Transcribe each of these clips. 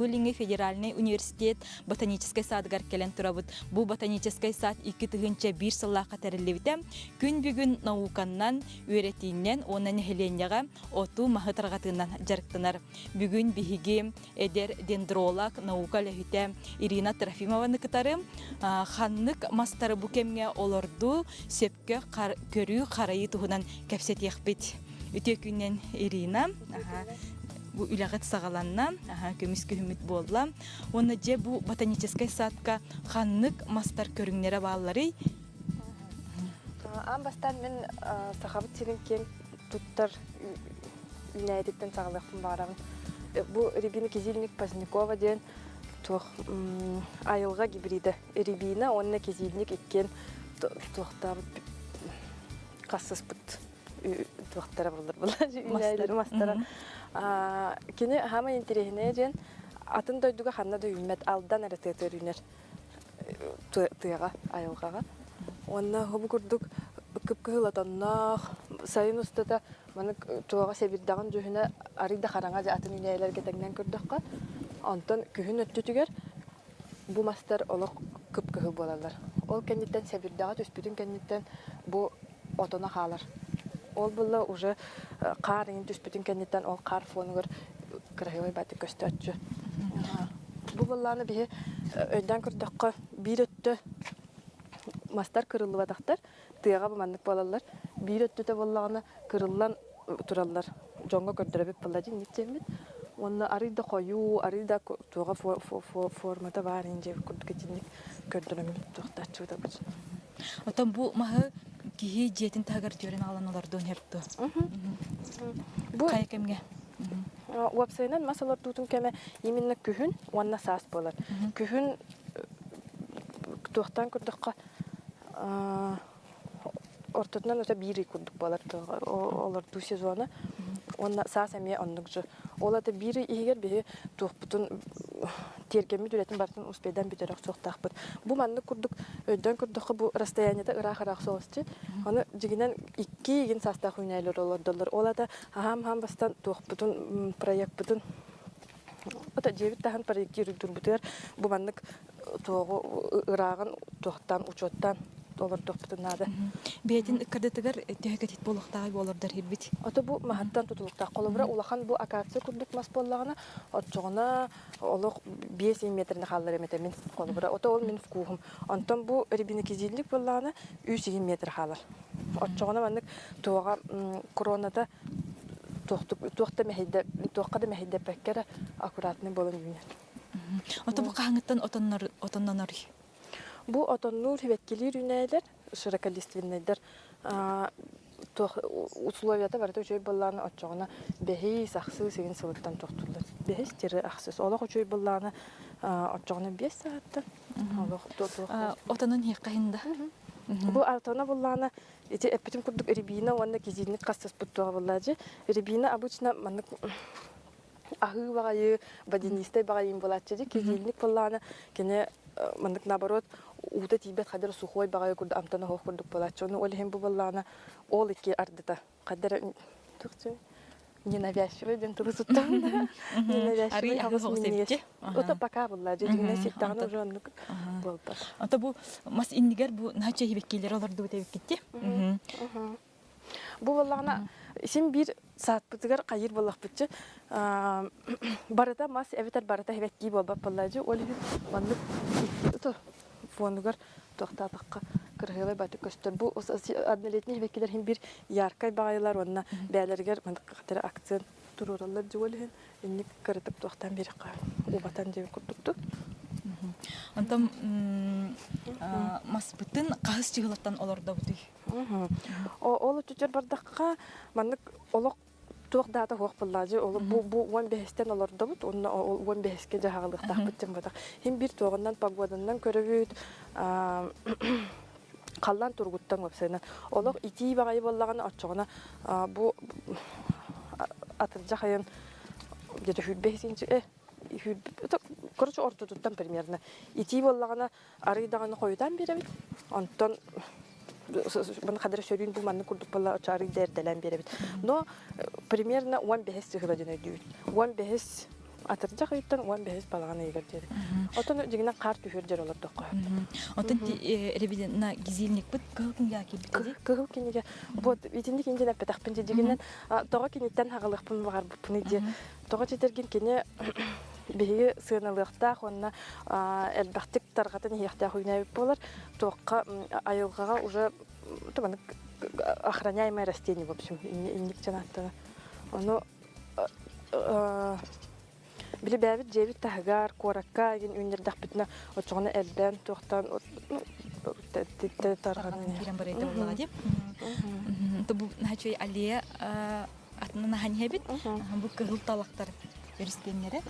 Улинги федеральный университет ботанический садгар келен турабыт. Бу ботанический сад 2 тыгынча 1 сыллака терилибите. Күн бүгүн науканнан, үйретиннен, онан хеленяга оту махытыргатынан жарыктынар. Бүгүн биһиги эдер дендролог наука лехите Ирина Трофимованы кытары ханнык мастары бу кемге олорду сөпкө көрүү карайы туһунан кепсетиякбит. Үтө күннен Ирина бу үләгәт сагаланна, көмүс көмүт болла. Оны же бу ботанический садка ханнык мастар көрүңнәре баллары. Бастан мен сахабыт сирин кен туттар үнәйдеттен сагалыктын барамын. Бу Рябина Кизильник Позднякова ден тух айылга гибриды. Рябина онна Кизильник иккен тухтар кассыз бут тухтара булар мастара. Кене хама интересне ден атын дойдуга ханна да үммет алдан аратетөрүнөр тыяга айылгага. Онна хобу курдук көпкөлатанна сайын устата маны туага себирдаган жөһүнө арыйда хараңа атын үнәйләргә тәгнән көрдөккә. Антон күһүн өттүтүгәр бу мастер олок көпкөлө болалар. Ол кеннеттен себирдага төспүтүн кеннеттен бу отона халар. Ол булла уже карын төспүтүн кеннеттен ол кар фонгор крайой баты көстөтчү. Бу булланы бие өйдән көрдөккә бир өттө мастер кырылып атактар. Тыяга бумандык балалар бир өттөтө боллагына кырыллан тураллар. Жоңго көрдөрөп баллади ничемит. Онна арыйда кою, арыйда туга формата бар инже күткетинник көрдөрөм токтачу да бу. Отон бу махы кихи жетин тагар төрен аланалардан хертто. Бу кайкемге. Уапсайнан масалар тутун кеме именно күһүн онна саас болар. Күһүн тохтан көрдөккө ортотунан өтө бири курдук болар. Олар ду сезоны онна саас эме оннукжу. Олата бири игер бе тухпутун тергеми дүрөтүн бартын успейдан бүтөрөк соктакпыт. Бу манны курдук өйдөн курдукка бу расстоянияда ырах-ырах соосчу. Аны жигинен 2 ген састак үйнөйлөр олордолор. Олата хам бастан тухпутун проект бутун. Ота жебит тахан проект жүрүктүр бутер. Бу маннык тоого ырагын тохтан учоттан олар тухпутун нада. Бетин кадетигер тегетит болохтагы болордор хирбит. Ото бу махаттан тутулукта колобра улахан бу акация курдук мас боллагына отчогона олок 5 метрне халлар эмете мен колобра. Ото ол мен вкухум. Антон бу Рябина Кизильник боллагына 3 метр халар. Отчогона мандык тоога коронада тохта мехиде тохкада мехиде пеккера аккуратный болон юнер. Ото бу каңыттан отоннор. Бу отоннур хебеккелир үнәйлер, широколиственныйдер. Условията барыта үчөй болланы отчогона бехи саксы сеген сылыктан тохтулар. Бехи тире аксыз. Олох үчөй болланы отчогона 5 сааттан. Олох Отонун хеккайында. Бу отона болланы эти эпитим курдук Рябина онна Кизильник кассас буттуга боллажы. Рябина обычно маны ахы багайы, водянистай багайым болачы. Кизильник болланы кене мандык наоборот ута тибет хадыр сухой багай курд амтана хох курдук болачы. Оны олхем бу болланы ол икки ардыта. Кадыр тукчу ненавязчивый ден турусуттан. Ненавязчивый хавасминеш. Ота пока боллажы. Дигне ситтагын уже аннык болду. Ата бу мас индигер бу нача хибеккелер аларды бүтеп кетти. Бу боллагына сен бир саат бутыгар кайыр боллак бутчу. Барата мас эветер барата хебекки болбап боллажы. Ол мандык ото фондугар тохтатыкка кыргылай баты көстөр. Бу однолетний хебеккелер хим бир яркай багайлар онна бәлергер мандык катары акцент туруралар жолен инник кырытып тохтан бир ка убатан жеп курдукту. Антам мас бүтүн кагыс чыгылаттан олорда бутуй. Ол түтөр бардакка мандык олок тугдата хок буллажы. Ол бу 15тен олорда бут. Онна 15ке жагалыктак бүтүн бадак. Хим бир тогундан погодандан көрөбүт. Каллан тургуттан өпсенен. Олок ити багай боллаган отчогона бу атыржа хайын где-то 15-нче короче ортотуттан примерно. Ити боллагана арыйдаганы койудан беребит. Антон Бан кадыр сөрүн бу манны курдук бала чары дерделен беребит. Но примерно 15 сыгыла жана дүйт. 15 атыржа кыйттан 15 балаганы егер деді. Отон жигинен кар түһөр жер олар докко. Отын ребидена гизилник бит кылкынга кибитди. Кыгыл кинеге вот итинди кинден апетахпын жигинен тога кинеттен хагалыкпын багар бупны ди. Тога жетерген кине биги сыналыкта хонна элбахтик таргатын яхта хуйнай болар. Токка айылгага уже таман охраняемое растение, в общем, инник жанаттыгы. Оно билебәбит жебит тагар коракка ген үннердах битне очгоны элбен тохтан тарганы Кирен барайда боллага дип. Бу хачой алия атынан ханьябит. Бу кыгыл талактар беристеннере.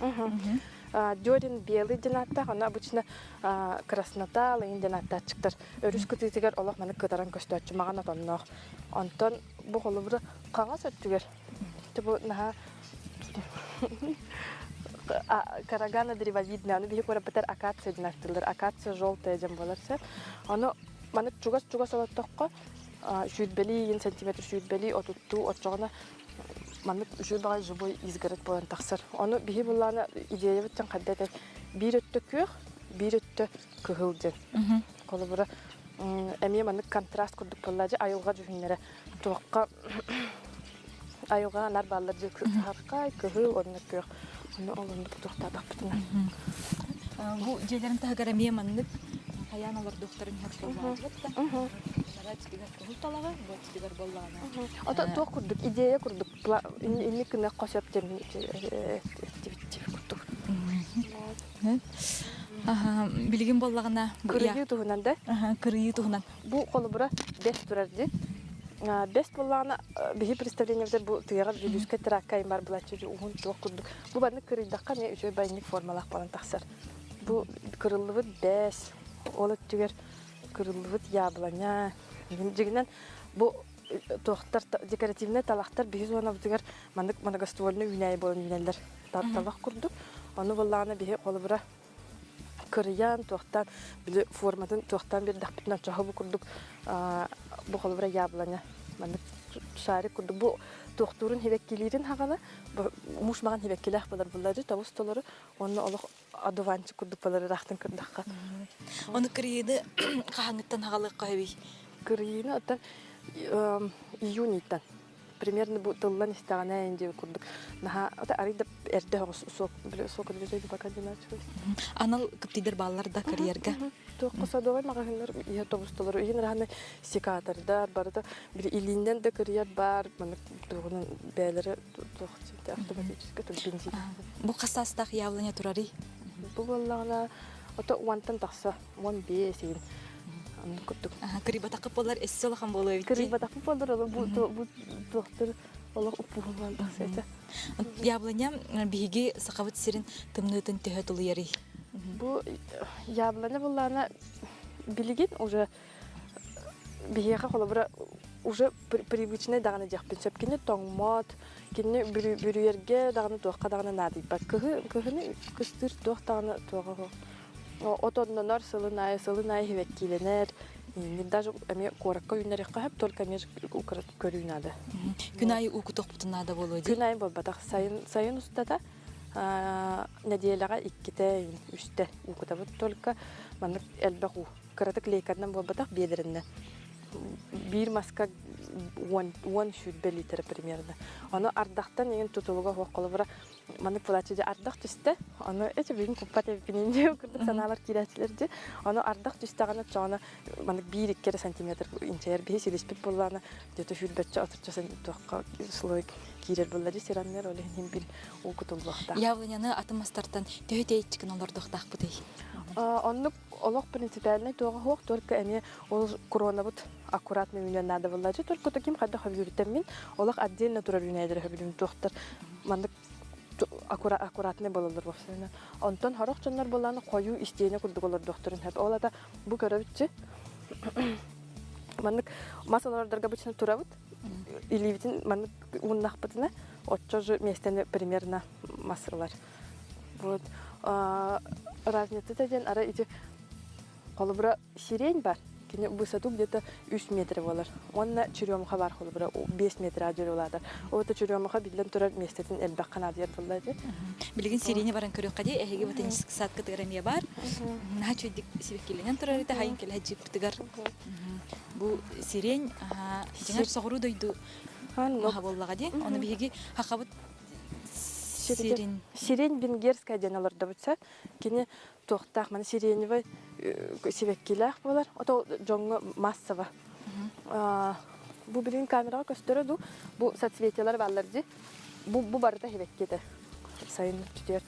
Дёрин белый денатта, она обычно краснота, лейн денатта чиктар. Өрүс күтүтүгөр олох маны кытаран көстөчү магана тоннох. Онтон бу холубур каңа сөттүгөр. Бу наха карагана древовидная, аны бихи кора бетер акация денаттылар. Акация желтая дем боларса. Оно маны чугас олоттокко шүйүтбели 1 см шүйүтбели отутту отчогона маны үшү багай живой изгород болан таксыр. Оны бихи булланы идея биттен каддете бир өттө көк, бир өттө кыгылден. Колубура эми маны контраст курдук боллажы айылга жүгүннере. Тоокка айылга нар баллар же кыркай кыгыл онна көк. Оны олондук токтадык битин. Бу жерлерин тагара меманнык каяналар докторун хаксылбаажытта. Ото тох курдук, идея курдук, инни кына кошоп жем курдук. Билген боллагына Кырыйы тугунан да? Кырыйы тугунан. Бу колубура 5 турарди. 5 боллагына бихи представлениевде бу тыйга жүзүскө траккай бар булачы угун тох курдук. Бу баны кырыйдакка не үчөй байник формалак балан таксар. Бу кырылыбыт 5, олот түгер кырылыбыт яблоня. Жигинен бу тохтар декоративный талактар бихи зона бутыгар моногоствольный үйнәй болан үйнәлер талак курдук. Аны боллагына бихи колубура кырыян тохтан биле форматын тохтан бир дахпитнан чахабы курдук. Бу колубура яблоня. Маны шари курдук. Бу тохтурун хебеккилерин хагана муш маган хебеккилах болар буллары табус толору. Оны олох адуванчы курдук болары рахтын кырдакка. Оны кырыйды кахаңыттан хагалыкка хеби. Кырыйны ата июньтан примерно бу тыллан истагана инде курдук. Наха ата арыйда эрде сок движение пока не началось. Анал кыптыдыр баллар да карьерга. Токуса давай магазинлар я тобусталар. Ин раханы секатардар барда бир илинден да карьер бар. Мана тугунун бәйләре тохчы автоматически бензин. Бу касастак явлanya турары. Бу баллана ата уантан такса 15 курдук. Кырыйба такып болар эссолахан болуп бит. Кырыйба такып болар бу доктор олар упуган такса. Явлanya биги сакабыт сирин тымнытын төһө тулыяры. Бу яблоня буллана билигин уже бияга холобра уже привычный даганы жакпын сөпкене тоңмот кине бүрүерге даганы тоокка даганы надый бак кыгыны кыстыр токтаганы тоого отоннор сылынай хевеккиленер даже эми коракка үйнер кахап только меж украт көрүү надо. Күнай уку токпутун нада болуй. Күнай болбатак сайын устата неделяга 2-те 3-те укутабыт только маны элбеку кыратык лейкандан болбатак бедеринде. Бир маска 1 литр примерно. Аны ардактан еген тутулуга хокколубура маны плачыда ардак түсте. Аны эти бүгүн куппата пининде курдук саналар кирәчләрде. Аны ардак түстәгәне чана маны 1-2 сантиметр инчер бе силеспек булланы. Дете хүлбәтчә атырчасын токка слой кирер буллады сираннар оле хим бир укутулбакта. Явлanyаны атымастартан төһөтейчикин олар доктак бу дей. Онны олох принципиальный тога хок только эми ол коронабыт аккуратно үйнен надо буллады. Только таким хадда хабюртемин олох отдельно турар үйнәдер хабюрин доктор. Маны аккуратный болалар бафсына. Онтон харак чоннар боланы кою истене курдук олар докторун хеп. Олата бу көрөбүтчү. Маны масалардарга бычына турабыт. Или битин маны уннахпытына отчожу местене примерно масалар. Вот. Разница ден ара ити колубра сирень бар. кини высоту где-то 3 метр болар. Онна чүрөмха бар холу бара 5 метр ажыр оладар. Ота чүрөмха билен турар местетин элбак канадыр буллады. Билген сирене баран көрөк кади эһиге ботанический сад кытыграмия бар. На чүдик сибеккелен турар эте хайын келе хаҗип тыгар. Бу сирень жеңер согру дойду. Маха боллага ди. Аны биги хакабыт Сирень венгерская деналарда бутса. Кини тохтак мана сиреневый сибеккелах болар. Ото жоңго массова. Бу билин камерага көстөрөдү. Бу соцветиялар баллар ди. Бу барда хебеккеде. Сайын түтер.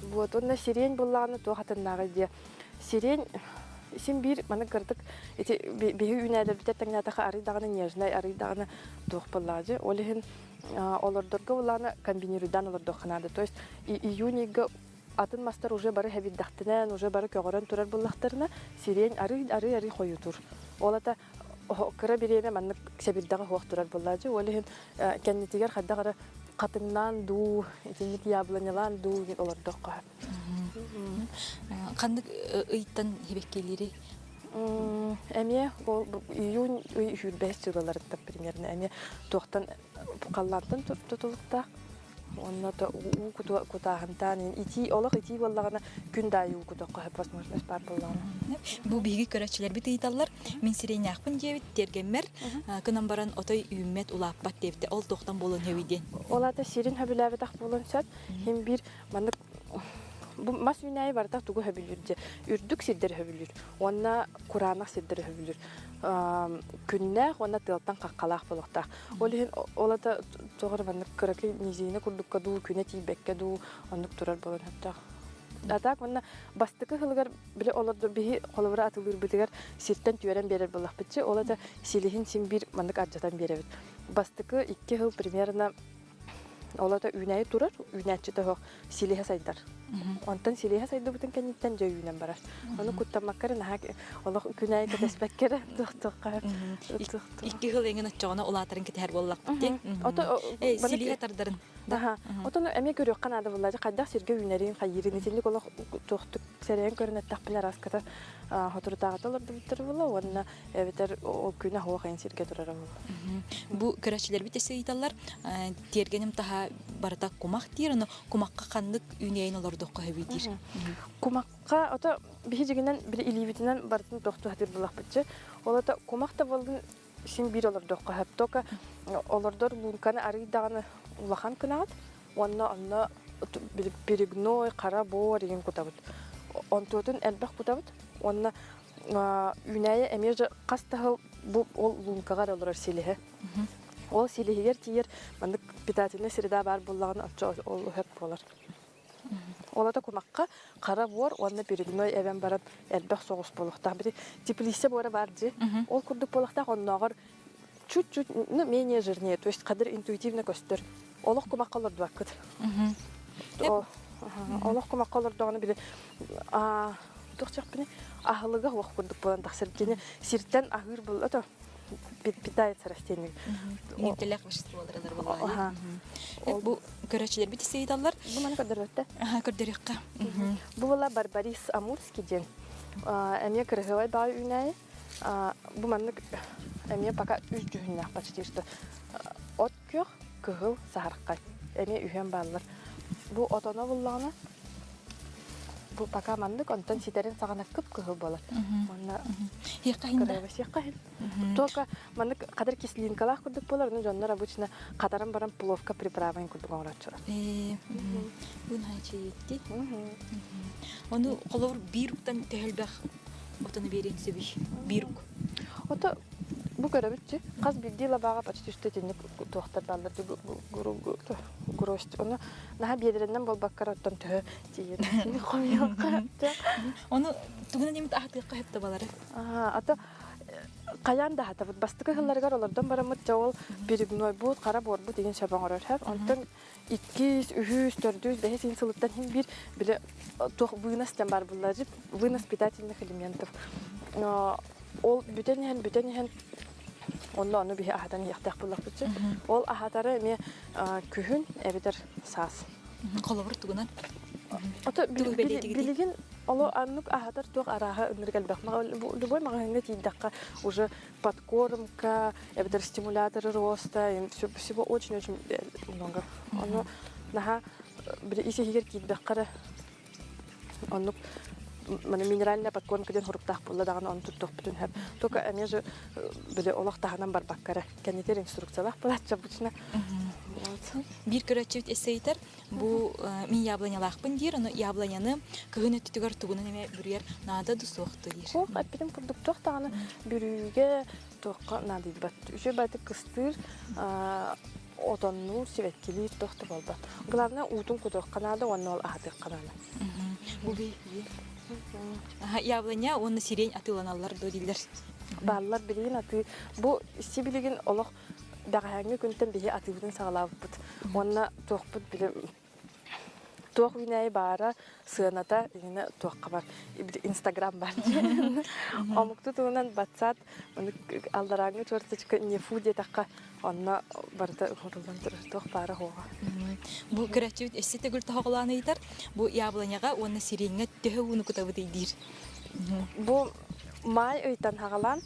Вот онна сирень буллаганы тохатыннагы ди. Сирень син бир мана кырдык эти беги үнәдер битә таңнатаха арыдаганы нежный арыдаганы тох буллады. Олехин олордорго буланы комбинирудан олордо ханады. То есть июньга атын мастер уже бары хәбиддахтынан уже бары көгөрөн турар буллактарына сирень ары коютур. Олата кыра биреме манны себилдага хуак турар буллады. Олехин кеннетигер хаддагара катыннан ду этинник яблонялан ду олордо ка. Кандык ыйттан хебеккелери Эме ол июнь бес жылларында примерно эме тоқтан каллантын тутулукта онна то у кутагантан ити олох ити боллагана күн дайы у кутакка возможность бар болгон. Бу биги көрөчүлөр бит ыйталлар. Мен сиренякпын дебит тергенмер. Кынан баран отой үммет улаппат дебит. Ол токтан болон хевиден. Олата сирен хабилабы так болонсат. Хем бир мандык бу мас винай бар так тугу хабилүрдө. Үрдүк сиддер хабилүр. Онна куранак сиддер хабилүр. Күннә онна тылтан каккалак болокта. Олин олата тогыр мандык кыракы низине курдукка ду күнә тибекке ду ондук турар болон хатта. Атак онна бастыкы хылгар биле олордо бии колобра атылыр битигер сирттен түөрен берер болак битчи. Олата силихин син бир мандык аржатан беребит. Бастыкы 2 жыл примерно олата үнәй турар, үнәчче тох силиха сайдар. Онтан силиха сайды бутын кенниттен жөйүнен барар. Аны куттамаккар нахак олох күнәй кетеспеккер тохтокка. 2 жыл эңин отчогона улатырын кетер боллак битти. Ото силиха тардарын. Аха. Отону эме көрөк канада буллажы кадак сирге үнәрин кайырын этинник олох тохтук серен көрүнөт таппылар аската хотуртагаталар биттер була. Онна эбетер ол күнә хоогын сирге турар була. Бу көрөчүлөр бит эсейталлар тергеним таха барата кумак тирено кумакка кандык үнәйин олордокка хебидир. Кумакка ото бихижигинен бир илибитинен бартын тохту хатыр булак битчи. Олата кумакта болгон син бир олордокка хаптока олордор лунканы арыдаганы улахан кынат. Онна берегной кара бор деген кутабыт. Онтотун элбек кутабыт. Онна үнәйе эмеже кастахыл бу ол лункага олорор силихе. Ол силихигер тиер мандык питательный среда бар буллагын ол хөп болар. Олата кумакка кара бор, онна берегной эвен барат элбек согус болукта. Бир теплисе бора бар ди. Ол курдук болукта онногор чуть-чуть, ну, менее жирнее, то есть кадр интуитивно көстөр. Олох кумаккалар дуаккыт. Олох кумаккалар даганы бир тохчак бини ахылыга вак курдук болан таксыркене сирттен агыр бол ото питается растение. Нефтелек веществолар булар. Бу көрөчүлөр бит эсейталлар. Бу мана кадырытта. Көрдөрөккө. Бу була Барбарис Амурский ден. Эме кыргылай баа үнай. Бу мана эме пока 3 жүннак почти что. От көр кыгыл сарыкка. Эме үйөн баллар. Бу отона буллагына бу пока мандык онтан ситерин сагана кып кыгыл болар. Онна якайын. Только мандык кадыр кислинкалах курдук болар, но жоннор обычно кадаран баран пловка приправаын курдук оңрачыр. Бу найчетти. Ону колор бируктан тәһелбәх отаны берен себиш. Бирук. Ото бу көрөбүтчү. Каз билдила бага почти что тенек тохтар балдар гурост. Ону наха бедеренен болбаккар оттон тө тиен. Койока. Ону тугунан эмит ахтыкка хепте балары. Ата каян да хата бастыкы хылларгар олордон барамыт жол берегной бут кара борбу деген шабаңар хап. Онтон 200, 300, 400 бехин сылыктан хим бир биле тох выностан бар буллар. Вынос питательных элементов. Ол бүтен onu bir ahadan yaxtaq bulaq bitçi. Ol ahatары ме күһүн эбитер саас. Колобур тугунан. Ата билигин Оло аннук ахатар туох араха өнергелбэх. Любой магазинге тиддакка уже подкормка, эбитер стимуляторы роста, всего очень-очень много. Оно наха иси хигер кидбеккара оннук минеральная подкормка ден хуруктах булла даган он туттук бүтүн хеп. Только эме же биле олох таханан бар баккара. Кенетер инструкциялар булача бучна. Бир көрөчүт эсейтер бу мин яблонялакпын дир, но яблоняны кыгын өттүгөр тугунан эме бүрер нада дусукту дир. Хох аппетим продуктох таганы бүрүгө токка надый бат. Үчө баты кыстыр отонну севеткили тохты болбат. Главное утун кудок канада оннол ахатык канада. Бу бей. Яблоня оны сирень атыланалар до дилер. Баллар билин аты бу сибилигин олох дагаңы күнтен бие атыбытын сагалабыт. Онна тохпут биле тох винай бара сыната ине тохка бар. Инстаграм бар. Амукту туунан батсат алдараңы чорточка не фуде такка онна барда хорулдан тох бара хога. Бу креатив эстетик тохоланы итер. Бу яблоняга оны сиреньге төһүнү кутабыт идир. Бу май ыйтан хагалан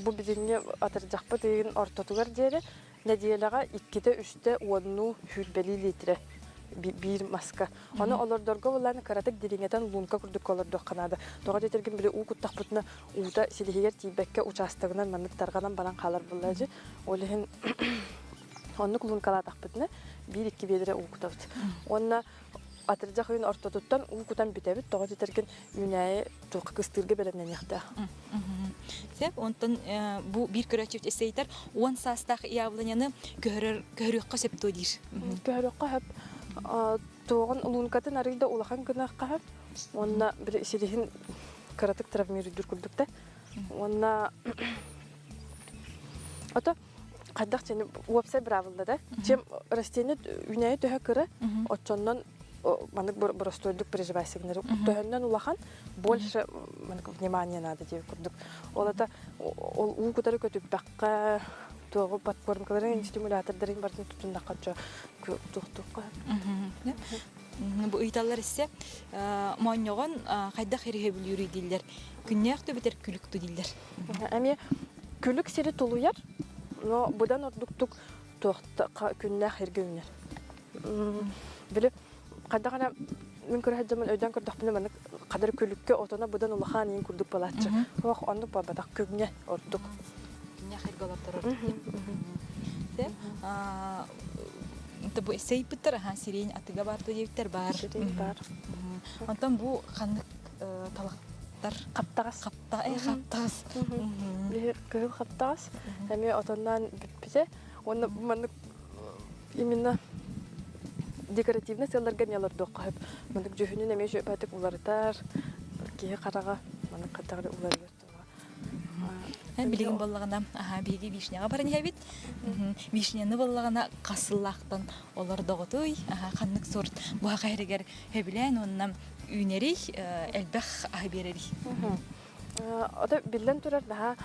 бу бидинге атыржакпы деген ортотугар жери неделяга 2-3 онну хүрбели литре бир маска. Аны олордорго буланы каратык диреңетен лунка курдук олордок канада. Тога жетерген бире у куттакпытына ута силихигер тибекке участогунан манныктарганан баран калар буллажы. Олехин оннук лункала такпытына 1-2 бедре у кутабыт. Онна атыржак үйүн ортотуттан у кутан битебит. Тога жетерген юнае тока кыстырга беренен якта. Сеп онтон бу бир көрөчүт эсейтер 10 састак яблоняны көрөккө септөө дир. Көрөккө хеп тоғын лункатын арыйда улахан гынаққа хеп. Онна бір селихин каратык травмируйдур күлдікті. Онна ото қайдақ жені уапсай бравылды да. Чем растение үйнайы төһө кыры, отчоннан манық бұрыстойдық приживайсыгнары. Төһөннен улахан больше внимания надо деп күрдік. Олата ол уу кутары көтіп баққа тоғы подкормкаларын стимулятордарын бардың тұтындаққа тұқтыққа. Бу ыйталар иссе моñogon кайда хире билүри дилер. Күннәктө битер күлүктү дилер. Эми күлүк сири тулуяр, но будан ордуктук тохта күннәк хирге үнер. Биле кайда гана мен көрһәт заман өйдән көрдөхпүнө мен кадыр күлүккө отона будан улахан ин курдук балатчы. Ох онду бабадак күгне ордук. Күннәк хирге олоптор. Се Бу эсей биттер сирень атыга барды дептер бар. Бар. Антон бу ханнык талактар Каптагас. Каптагас. Кыл каптагас. Эми отондан битписе, оны мен именно декоративный целларга нелер доккап. Мен жөһүнүн эме жөбатык улартар. Кие карага мен катагы улар билигин боллагана биги вишняга баран хабит. Вишняны боллагана касыллактан олар доготуй каннык сорт буга кайрыгер хебилен оннан үйнери элбах ахберери. Ата билен турар да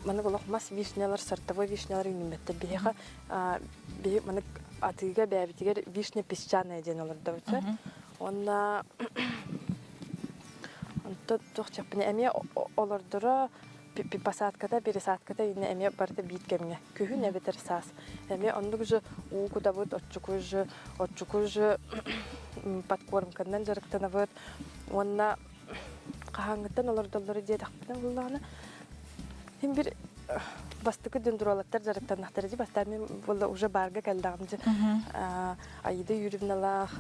мана болок мас вишнялар сортовой вишнялар үйнөмөттө бига би мана атыга бәбитигер вишня песчаная денелер да. Онна онто тохчапны эме олордора посадкада пересадкада ине эме барда биткемге күһүн эбетер сас эме ондук же у кудабыт отчукуж подкормкадан жарыктанабыт онна кахаңыттан олордоллору дедакпытан булланы хим бир бастыкы дендуралаттар жарыктанактар ди бастами булла уже барга калдагымжы айда юревналах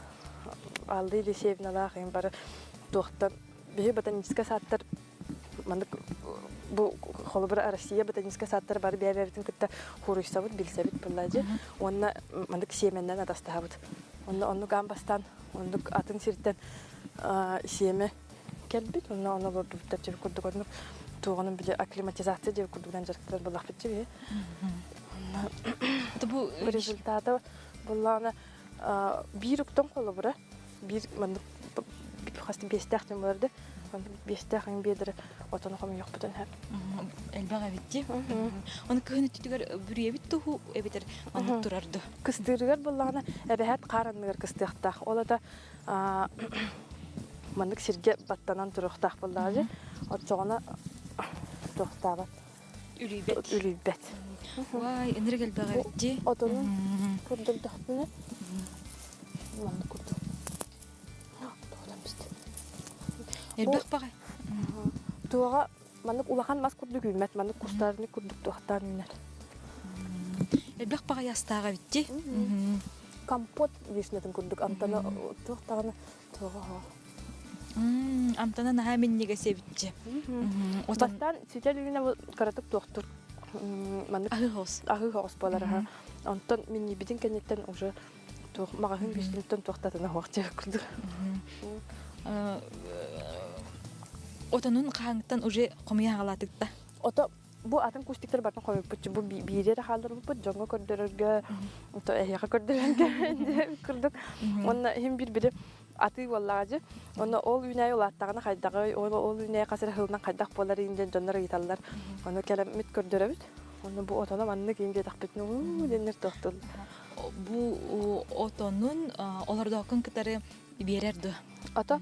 алды лисевналах эм бар доктор бе ботанический садтар мандык бу холбар Россия ботанический садтар бар бәбәбитин кытта хуруйсабыт билсебит буллажы онна мандык семеннен адастабыт онну гамбастан онну атын сирттен семе келбит онна болду биттер курдук онну туганын биле акклиматизация деп курдуган жарыктар булак битчи бу результаты булланы бир уктан холбара бир мандык хасты бестахтын барды. Бестахын бедер отон хом yok бүтән һәм. Элбага битти. Аны көне түтүгөр бүрие битту эбетер аны турарды. Кыстырыгар буллагына эбәһәт каранныгар кыстыктак. Олата маннык сирге баттанан турухтах буллажы. Отчоғана тухтабат. Үлүбет. Вай, энергел бага битти. Отонун курдурдахтыны. Маннык курду. Тоғдан бисти. Элбек бага. Туға маннык улахан мас курду күймет, маннык курстарыны курдук тухтан үнер. Элбек бага ястага битти. Компот вишнетін курдук, антана тухтағаны туға. Амтана наха меннеге себитти. Бастан сетел үйіне каратып тухтур. Маннык Ахыз. ахы хоғыс болар. Антон минни бидин кенеттен уже мағахын вишнетін тухтатына хоғча курдук. Отонун каңтан уже комия халатыкта. Ото бу атын кустиктер бартын койып бутчу бу бире халдыр бу жонго көрдөрөргө ото эяга көрдөрөнгө курдук. Онна хим бири аты боллагы. Онна ол үнай улаттагына хайдагы ол үнай касыр хылдан хайдак болар инден жоннор ыйталлар. Онна келемит көрдөрөбүт. Онна бу отона манны кийинде такпытны денер токтул. Бу отонун олордокун кытары берерди. Ата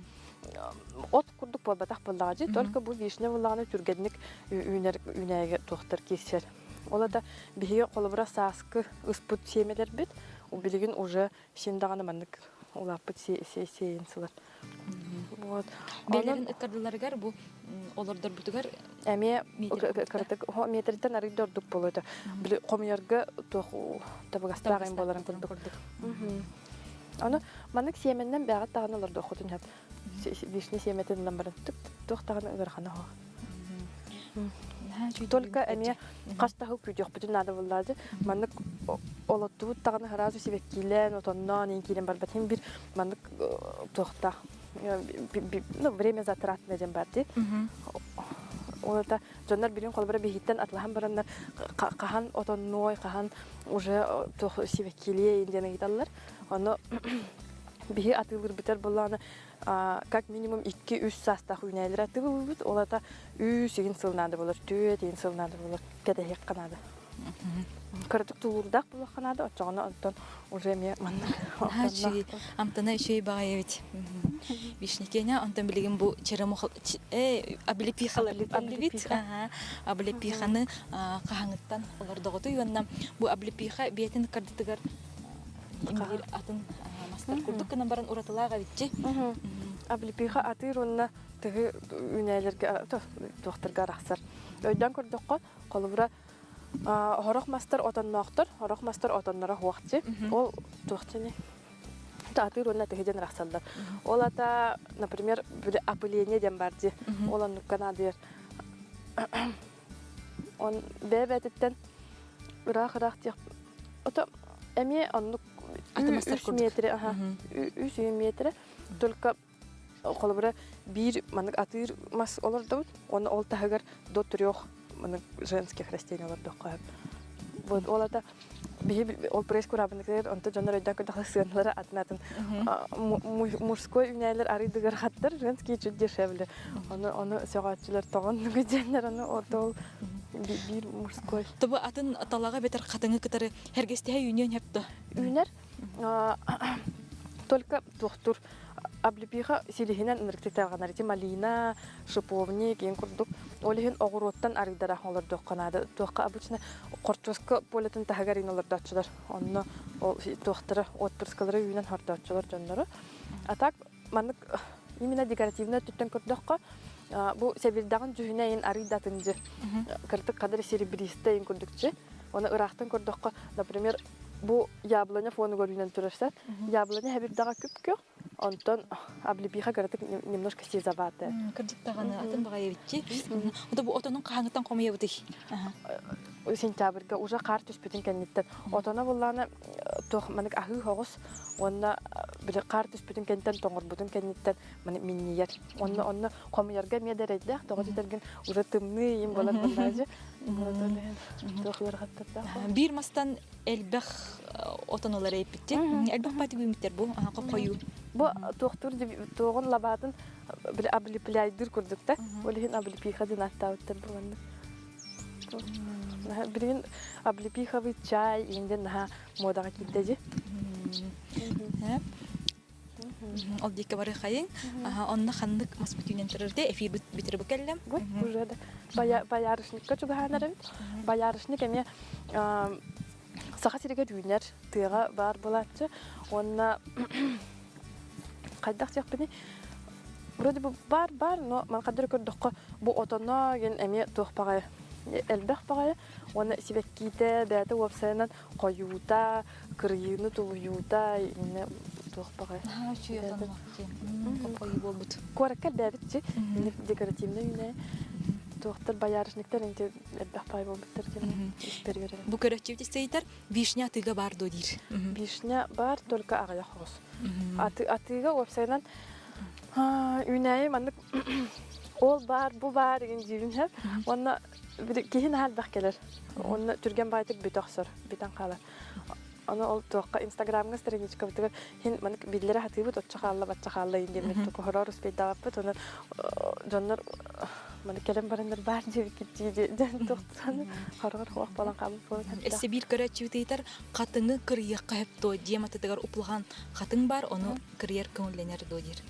от курдук болбатак боллагы. Только бу вишне буллаганы түргенник үнайга тохтар кесер. Ола да биге колубура саскы ыспут семелер бит. У билигин уже синдаганы маннык улаппыт сейинсылар. Вот. Белерин ыткардыларгар бу олордор бутугар Эме кырдык метрден ары дордук болду. Били комуярга табагастагын боларын курдук. Аны маннык семеннен бага тагыналар да хотун хап. Вишне семетен намбарын тохтагын ырхана хо. Только эме кастагы күдүк бүтүн ады буллады. Маннык олотту тагын харазы себеккилен отоннан инкилен бар батым бир маннык тохта. Ну, время затратное дем барды. Олата жоннар бирин колбара бихиттен атлахан бараннар кахан отонной кахан уже тох себеккиле инден гиталлар. Аны бихи атылыр битер булланы как минимум 2-3 састах үйнәйлер атылыр бит. Олата 3 сылнады булар, 4 сылнады булар. Кеде хек канады. Кырдык тулурдак булар канады. Очогона онтон уже ме манна. Амтана шей багай бит. Вишникеня онтон билигин бу черемохол аблепихал аблебит. Аблепиханы кахаңыттан олордоготу юнна бу аблепиха биетин кырдытыгар имбир атын мастер курдук кына баран уратылага битти. Аблепиха аты ронна тыгы үнәйлерге доктырга рахсар. Өйдөн көрдөккө колубура хорох мастер отонноктор, хорох мастер отоннора хуакчы. Ол тохчыны. Аты ронна тыгыден рахсалдар. Ол ата, например, опыление дем барды. Ол аны канадыр. Он бебететтен рах тип. Ото эме анны 3 метр, 3 метр. Только колбура бир манык атыр мас олорду. Оны ол тагыр до 3 манык женских растений олорду коюп. Вот олата ол преску рабыныкер, онто жонор өйдөн көрдөк сыгынлары атнатын. Мужской үнәйлер арыдыгар хаттар, женский чуть дешевле. Оны сөгатчылар тогон нүгүденлер, оны отол бир мужской. Тобу атын аталага бетер катыңы кытары хергестеге үйнөн хепти. Үнер только доктор Аблепиха силихинен нырктеталганар малина, шиповник, ен курдук. Олихин огуроттан арыдара олордук канады. Туакка обычно кортоска полетін тахагарин олордачылар. Онно доктора отпырскалары үйнен хардачылар жоннору. А так манык именно декоративный түттен курдукка бу себилдагын жүһүнө ен арыдатынжы. Кыртык кадыр серебристый ен курдукчу. Оны ырактан курдукка, например, бу яблоня фону көрүнөн турса, яблоня хабирдага күпкө. Антон Аблепиха кыртык немножко сизаваты. Кырдыктаганы атын багай битти. Ода бу отонун каңыттан комыя бутый. Сентябрьга уже кар түспүтүн кеннеттен. Отона булланы тох манык ахы хогус, онна бир кар түспүтүн кеннеттен тоңор бутун кеннеттен минниер. Онна комыярга медерейде, тоготтерген уже тымны им болар буллажы. Тохлар хаттата. Бир мастан элбэх отонолар эпитти. Элбэх пати гүмиттер бу, кою. Бу доктор тогон лабатын бир аблепляйдыр курдукта. Олихин аблепиха ден аттауттар булганды. Бирин аблепиховый чай инден модага киттежи. Ол дикке бары хайын. Онна ханнык маспутюнен турарда эфир битер бекеллем. Вот уже да. Боярышникка чугаһанар. Боярышник эме саха сирге дүйнер тыга бар булатчы. Онна кайдак чакпыны. Вроде бы бар, но ман кадыр көрдөккө бу отоно ген эме тохпагай. Элбэх багай. Оны сибекките бәте вебсайнан коюта, кырыйны тулуюта, ине тохпагай. Чуятан мактен. Кой болбут. Коракка бәбитчи, декоративный үне. Тохтар боярышниктер инде элбэх багай болбуттар ген испергер. Бу көрөчүбүт истейтер вишня тыга бар додир. Вишня бар, только агая хос. Атыга вебсайнан үнәй мандык ол бар, бу бар деген жибинер. Онна кихин халбах келер. Онна түрген байтык бүтөксөр, битен калар. Аны ол тоққа Инстаграмга страничка битер. Хин мандык бидлери хатыбыт отчахалла батчахалла индемет тоқ хорор спейдаппыт. Онна жоннор мандык келем барындар бар жибик китти ден тоқтан хоргор хоқ балан кабыл болот. Эссе бир көрөчүбүт эйтер катыңы кырыякка хепто диематыгар уплган катың бар, оны кырыяр көңүлленер додир.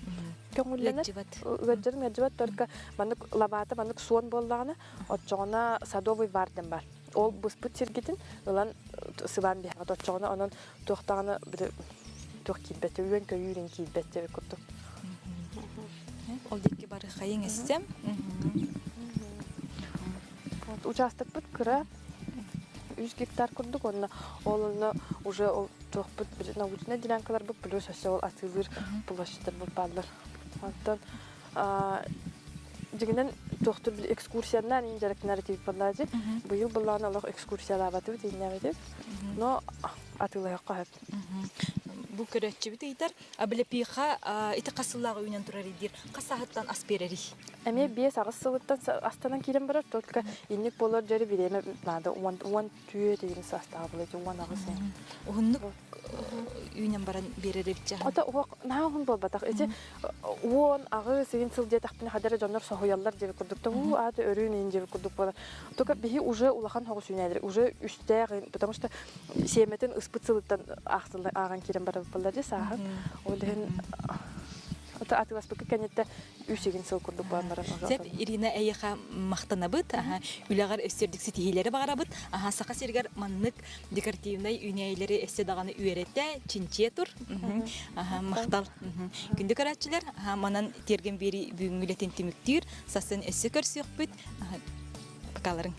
Көңүлленет. Гәҗәт только мандык лабата, мандык суон боллагына, отчогына садовый бардым бар. Ол буспут сиргитин, улан сыбан бияга отчогына анан тохтагына бир тох килбете, үен көйүрен килбете курдук. Ол дикке бары хайын эссем. Участок бут кыра 100 гектар курдук, онна олны уже ол тохпут бир научный делянкалар бу плюс ол атылыр площадьтар бу балдар. Антон дигенен тохтур бир экскурсиянан инжерек нарратив баллажы. Быйыл булланы алак экскурсиялар батып динебет. Но атылыга кап. Бу көрөчүбүт эйтер, аблепиха ити касыллагы үйнөн турар идир. Касахаттан асперери. Эме бес агыс сылыттан астанан килен барар, только инник болор жери биреме надо one түйе деген состав болот, one агыс. Оннук үйнөн баран беререпче. Ата на он болбатак. Эти one агыс син сылдет тахпын хадара жоннор сохояллар деп курдукта, у аты өрүн деп курдук болар. Только бихи уже улахан хогус үйнәдер, уже үстәр, потому что семетен ыспыт сылыттан аксылы аган килен барар болар саха. Олен ата атылас бу кенетте үсеген сыл курдук бармаран. Сеп Ирина Эйха мактанабыт, үләгәр өстердик ситихиләре барабыт, сака сергер маннык декоративный үйнәйләре эссе даганы үйрәттә, чинче тур. Мактал. Күндү карачылар, манан терген бери бүгүнгүлетен тимиктир, сасын эссе көрсөк бит. Бакаларын